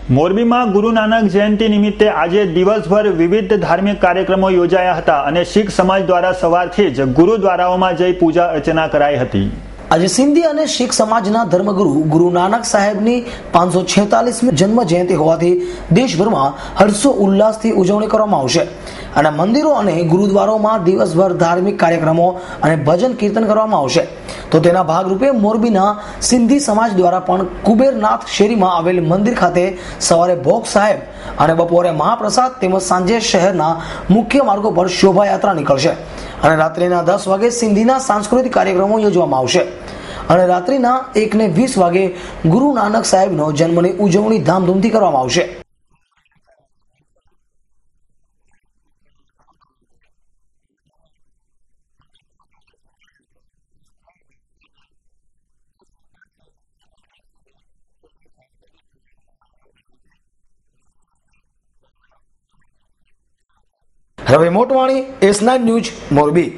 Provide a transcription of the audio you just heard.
મોરબીમાં ગુરુ નાનક જયંતિ નિમિત્તે આજે દિવસભર વિવિધ ધાર્મિક કાર્યક્રમો યોજાયા હતા અને શીખ સમાજ દ્વારા સવારથી જ ગુરુદ્વારાઓમાં જઈ પૂજા અર્ચના કરાઈ હતી। આજે સિંધી અને શીખ સમાજના ધર્મગુરુ ગુરુ નાનક સાહેબની 546મી જન્મ જયંતિ હોવાથી દેશભરમાં હર્ષો ઉલ્લાસથી ઉજવણી કરવામાં આવશે અને મંદિરો અને ગુરુદ્વારોમાં દિવસભર ધાર્મિક કાર્યક્રમો અને ભજન કીર્તન કરવામાં આવશે। તો તેના ભાગરૂપે મોરબીના સિંધી સમાજ દ્વારા પણ કુબેરનાથ શેરીમાં આવેલ મંદિર ખાતે સવારે ભોગ સાહેબ અને બપોરે મહાપ્રસાદ તેમજ સાંજે શહેરના મુખ્ય માર્ગો પર શોભાયાત્રા નીકળશે અને રાત્રિના 10 વાગે સિંધીના સાંસ્કૃતિક કાર્યક્રમો યોજવામાં આવશે અને રાત્રિના 1:20 વાગે ગુરુ નાનક સાહેબનો જન્મની ઉજવણી ધામધૂમથી કરવામાં આવશે। રવિ મોટવાણી, S9 ન્યૂઝ, મોરબી।